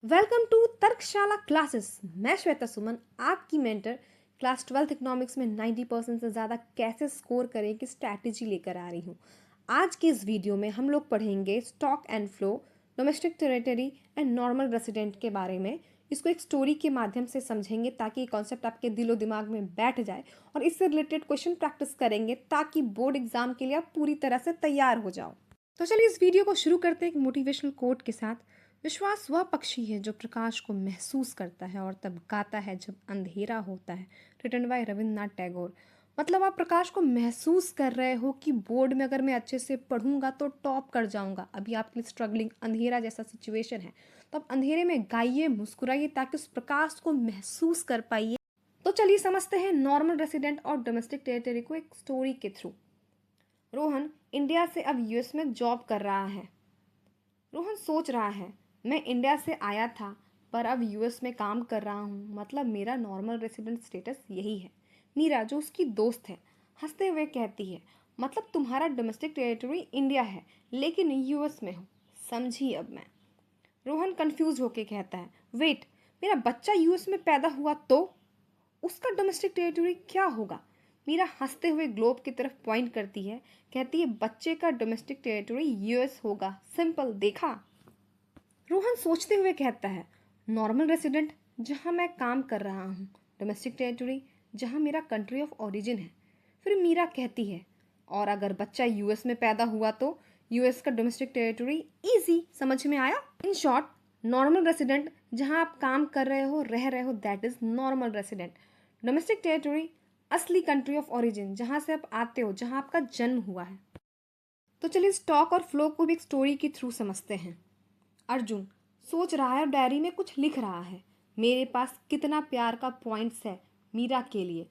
Welcome to तर्कशाला classes. मैं श्वेता सुमन, आपकी mentor. Class 12th economics में 90% से ज़्यादा कैसे स्कोर करें की स्ट्रैटेजी लेकर आ रही हूँ। आज के इस वीडियो में हम लोग पढ़ेंगे stock and flow, domestic territory and normal resident के बारे में। इसको एक स्टोरी के माध्यम से समझेंगे ताकि ये कॉन्सेप्ट आपके दिलो दिमाग में बैठ जाए, और इससे रिलेटेड क्वेश्चन प्रैक्टिस करेंगे ताकि बोर्ड एग्जाम के लिए आप पूरी तरह से तैयार हो जाओ। तो चलिए इस वीडियो को शुरू करते हैं एक मोटिवेशनल कोट के साथ। विश्वास वह पक्षी है जो प्रकाश को महसूस करता है और तब गाता है जब अंधेरा होता है। Written by Rabindranath Tagore. मतलब आप प्रकाश को महसूस कर रहे हो कि बोर्ड में अगर मैं अच्छे से पढ़ूंगा तो टॉप कर जाऊंगा। अभी आपके लिए स्ट्रगलिंग अंधेरा जैसा सिचुएशन है, तो आप अंधेरे में गाइए, मुस्कुराइए ताकि उस प्रकाश को महसूस कर पाइए। तो चलिए समझते हैं नॉर्मल रेसिडेंट और डोमेस्टिक टेरिटरी को एक स्टोरी के थ्रू। रोहन इंडिया से अब यूएस में जॉब कर रहा है। रोहन सोच रहा है, मैं इंडिया से आया था पर अब यूएस में काम कर रहा हूँ, मतलब मेरा नॉर्मल रेसिडेंट स्टेटस यही है। मीरा जो उसकी दोस्त है, हंसते हुए कहती है, मतलब तुम्हारा डोमेस्टिक टेरिटरी इंडिया है लेकिन यूएस में हो। समझी अब मैं। रोहन कंफ्यूज होके कहता है, वेट, मेरा बच्चा यूएस में पैदा हुआ तो उसका डोमेस्टिक टेरिटरी क्या होगा? मीरा हंसते हुए ग्लोब की तरफ पॉइंट करती है, कहती है बच्चे का डोमेस्टिक टेरिटरी यूएस होगा, सिंपल, देखा। रोहन सोचते हुए कहता है, नॉर्मल रेसिडेंट जहाँ मैं काम कर रहा हूँ, डोमेस्टिक टेरिटरी जहाँ मेरा कंट्री ऑफ ओरिजिन है। फिर मीरा कहती है, और अगर बच्चा यूएस में पैदा हुआ तो यूएस का डोमेस्टिक टेरिटरी इजी, समझ में आया? इन शॉर्ट, नॉर्मल रेसिडेंट जहाँ आप काम कर रहे हो, रह रहे हो, that is normal resident. Domestic territory असली कंट्री ऑफ ओरिजिन, जहाँ से आप आते हो, जहाँ आपका जन्म हुआ है। तो चलिए स्टॉक और फ्लो को भी एक स्टोरी के थ्रू समझते हैं। अर्जुन सोच रहा है और डायरी में कुछ लिख रहा है। मेरे पास कितना प्यार का पॉइंट्स है मीरा के लिए।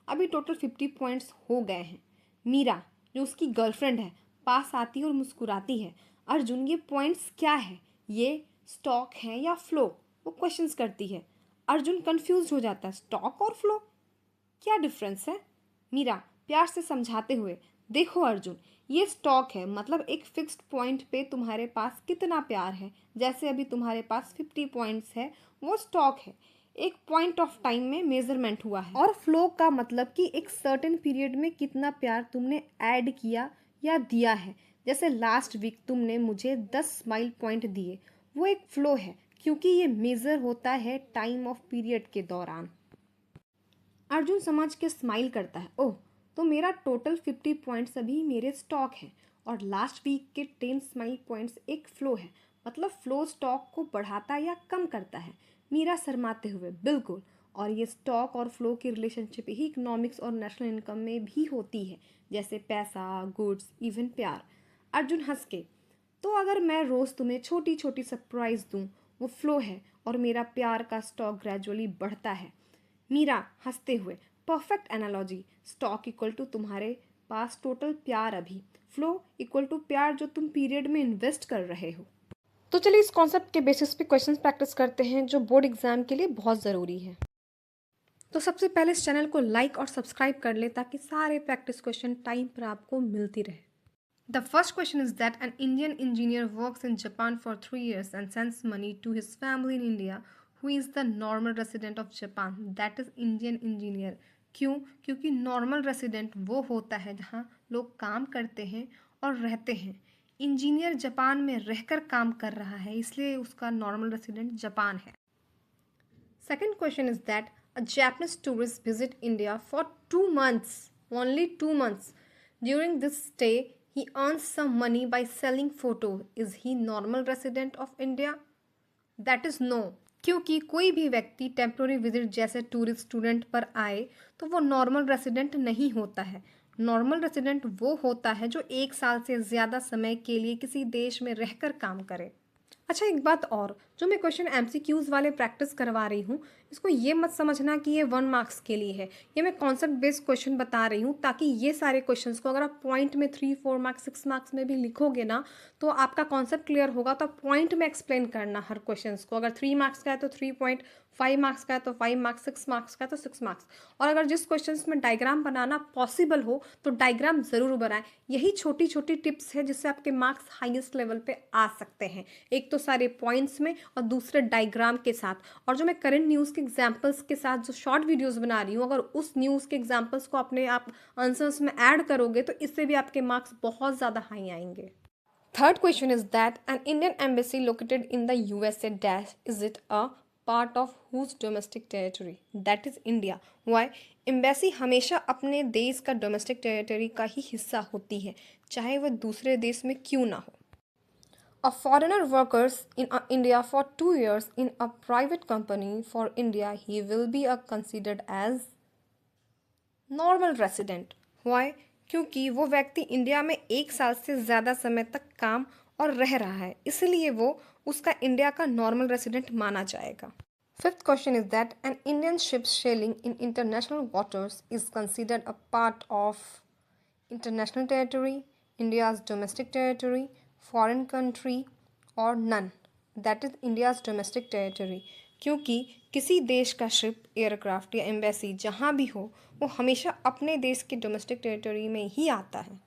अभी टोटल 50 पॉइंट्स हो गए हैं। मीरा जो उसकी गर्लफ्रेंड है पास आती है और मुस्कुराती है। अर्जुन ये पॉइंट्स क्या है, ये स्टॉक है या फ्लो? वो क्वेश्चंस करती है। अर्जुन कंफ्यूज हो जाता है, स्टॉक और फ्लो क्या डिफरेंस है? मीरा प्यार से समझाते हुए, देखो अर्जुन, ये स्टॉक है, मतलब एक फिक्स्ड पॉइंट पे तुम्हारे पास कितना प्यार है। जैसे अभी तुम्हारे पास 50 पॉइंट्स है, वो स्टॉक है, एक पॉइंट ऑफ टाइम में मेजरमेंट हुआ है। और फ्लो का मतलब कि एक सर्टेन पीरियड में कितना प्यार तुमने ऐड किया या दिया है। जैसे लास्ट वीक तुमने मुझे 10 स्माइल पॉइंट दिए, वो एक फ्लो है क्योंकि ये मेजर होता है टाइम ऑफ पीरियड के दौरान। अर्जुन समझ के स्माइल करता है, ओह, तो मेरा टोटल 50 पॉइंट्स अभी मेरे स्टॉक हैं और लास्ट वीक के 10 स्माइल पॉइंट्स एक फ्लो है। मतलब फ्लो स्टॉक को बढ़ाता या कम करता है। मीरा शर्माते हुए, बिल्कुल, और ये स्टॉक और फ्लो की रिलेशनशिप ही इकोनॉमिक्स और नेशनल इनकम में भी होती है, जैसे पैसा, गुड्स, इवन प्यार। अर्जुन हंस के, तो अगर मैं रोज़ तुम्हें छोटी छोटी सरप्राइज दूँ, वो फ्लो है और मेरा प्यार का स्टॉक ग्रेजुअली बढ़ता है। मीरा हंसते हुए, perfect analogy. Stock equal to तुम्हारे पास टोटल प्यार अभी, फ्लो इक्वल टू प्यार जो तुम पीरियड में इन्वेस्ट कर रहे हो। तो चलिए इस कॉन्सेप्ट के बेसिस पे क्वेश्चंस प्रैक्टिस करते हैं जो बोर्ड एग्जाम के लिए बहुत ज़रूरी है। तो सबसे पहले इस चैनल को लाइक और सब्सक्राइब कर ले ताकि सारे प्रैक्टिस क्वेश्चन टाइम पर आपको मिलती रहे। The first question is that an Indian engineer works in Japan for 3 years and sends money to his family in India, who is the normal resident of Japan, that is Indian engineer. क्यों? क्योंकि normal resident वो होता है जहाँ लोग काम करते हैं और रहते हैं। इंजीनियर जापान में रहकर काम कर रहा है, इसलिए उसका नॉर्मल रेसिडेंट जापान है। Second question is that a Japanese tourist visit India for 2 months, only 2 months. During this stay, he earns some money by selling photos. Is he normal resident of India? That is no. क्योंकि कोई भी व्यक्ति temporary visit जैसे tourist student पर आए तो वो normal resident नहीं होता है। नॉर्मल रेसिडेंट वो होता है जो 1 साल से ज़्यादा समय के लिए किसी देश में रहकर काम करे। अच्छा, एक बात और, जो मैं क्वेश्चन एमसीक्यूज़ वाले प्रैक्टिस करवा रही हूँ, इसको ये मत समझना कि ये 1 मार्क्स के लिए है। ये मैं कॉन्सेप्ट बेस्ड क्वेश्चन बता रही हूँ ताकि ये सारे क्वेश्चंस को अगर आप पॉइंट में 3, 4 मार्क्स, 6 मार्क्स में भी लिखोगे ना तो आपका कॉन्सेप्ट क्लियर होगा। तो पॉइंट में एक्सप्लेन करना हर क्वेश्चन को। अगर 3 मार्क्स का है तो 3 पॉइंट, 5 मार्क्स का है तो 5 मार्क्स, 6 मार्क्स का है तो 6 मार्क्स। और अगर जिस क्वेश्चन में डायग्राम बनाना पॉसिबल हो तो डायग्राम ज़रूर बनाएं। यही छोटी छोटी टिप्स है जिससे आपके मार्क्स हाईएस्ट लेवल पे आ सकते हैं। एक तो सारे पॉइंट्स में और दूसरे डायग्राम के साथ। और जो मैं करंट न्यूज़ के एग्जाम्पल्स के साथ जो शॉर्ट वीडियोस बना रही हूँ, अगर उस न्यूज़ के एग्जाम्पल्स को अपने आप आंसर्स में ऐड करोगे तो इससे भी आपके मार्क्स बहुत ज़्यादा हाई आएंगे। Third question is that an Indian embassy located in the USA dash is it a part of whose domestic territory? That is India. Why? Embassy हमेशा अपने देश का डोमेस्टिक टेरिटरी का ही हिस्सा होती है, चाहे वह दूसरे देश में क्यों ना हो। A foreigner works in India for 2 years in a private company for India, he will be considered as normal resident. Why? क्योंकि वो व्यक्ति इंडिया में 1 साल से ज़्यादा समय तक काम और रह रहा है, इसलिए वो उसका इंडिया का नॉर्मल रेसिडेंट माना जाएगा। Fifth question is that an Indian ship sailing in international waters is considered a part of international territory, India's domestic territory, foreign country और none. That is India's domestic territory. क्योंकि किसी देश का ship, aircraft या embassy जहाँ भी हो, वो हमेशा अपने देश के डोमेस्टिक टेरिटरी में ही आता है।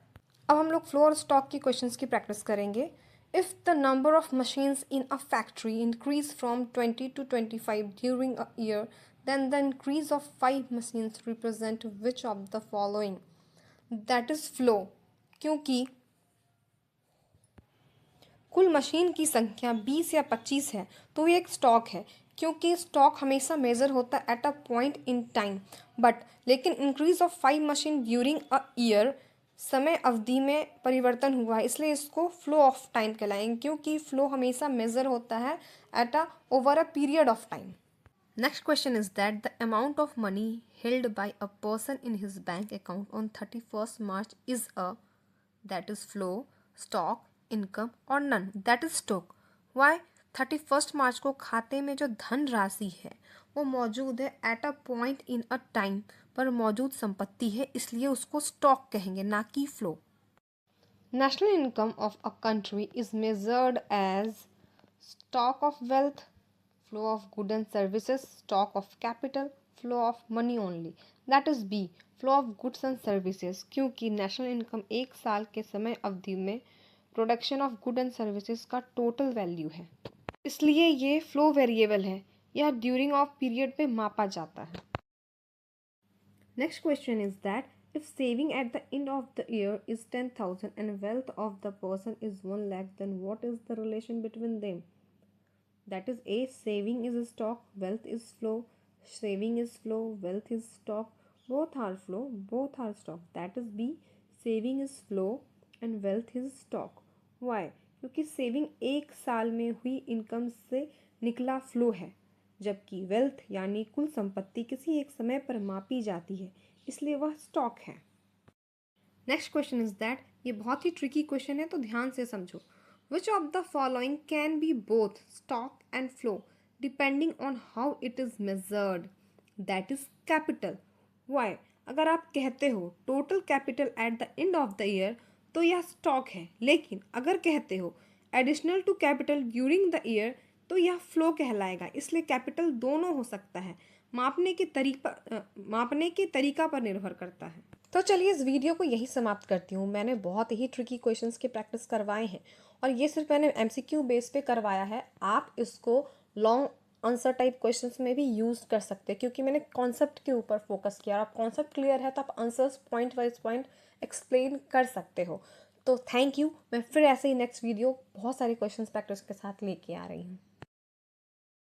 अब हम लोग फ्लो और स्टॉक की क्वेश्चंस की प्रैक्टिस करेंगे। If the number of machines in a factory increase from 20 to 25 during a year, then the increase of 5 machines represent which of the following? That is flow. क्योंकि कुल machine की संख्या 20 या 25 है तो ये एक स्टॉक है, क्योंकि स्टॉक हमेशा मेजर होता है at a point in time. But लेकिन increase of 5 machine during a year, समय अवधि में परिवर्तन हुआ है, इसलिए इसको फ्लो ऑफ टाइम कहलाएंगे, क्योंकि फ्लो हमेशा मेजर होता है at a over a period of time. Next question is that the amount of money held by a person in his bank account on 31st March is a, that is flow, stock, income और none, that is stock. Why? 31 मार्च को खाते में जो धन राशि है वो मौजूद है at a point in a time पर मौजूद संपत्ति है, इसलिए उसको स्टॉक कहेंगे, ना कि flow. National income of a country is measured as stock of wealth, flow of goods and services, stock of capital, flow of money only, that is B, flow of goods and services। क्योंकि national income 1 साल के समय अवधि में production of good and services का total value है, इसलिए ये फ्लो वेरिएबल है, यह ड्यूरिंग ऑफ पीरियड पे मापा जाता है। Next question is that if saving at the end of the year is 10,000 and wealth of the person is 1 lakh, then what is the relation between them? That is A, saving is stock, wealth is flow, saving is flow, wealth is stock, both are flow, both are stock, that is B, saving is flow and wealth is stock। Why? क्योंकि saving 1 साल में हुई income से निकला flow है, जबकि wealth यानी कुल संपत्ति किसी एक समय पर मापी जाती है, इसलिए वह स्टॉक है। नेक्स्ट क्वेश्चन इज दैट, ये बहुत ही ट्रिकी क्वेश्चन है तो ध्यान से समझो। Which of the following can be both stock and flow depending on how it is measured? That is capital। Why? अगर आप कहते हो total capital at the end of the year तो यह स्टॉक है, लेकिन अगर कहते हो additional to capital during the year तो यह फ्लो कहलाएगा, इसलिए कैपिटल दोनों हो सकता है, मापने के तरीका पर निर्भर करता है। तो चलिए इस वीडियो को यही समाप्त करती हूँ। मैंने बहुत ही ट्रिकी क्वेश्चंस की प्रैक्टिस करवाए हैं और ये सिर्फ मैंने एमसीक्यू बेस पे करवाया है। आप इसको लॉन्ग आंसर टाइप क्वेश्चंस में भी यूज़ कर सकते हैं, क्योंकि मैंने कॉन्सेप्ट के ऊपर फोकस किया और आप कॉन्सेप्ट क्लियर है तो आप answers point wise point explain कर सकते हो। तो थैंक यू। मैं फिर ऐसे ही नेक्स्ट वीडियो बहुत सारे क्वेश्चंस प्रैक्टिस के साथ लेके आ रही हूँ।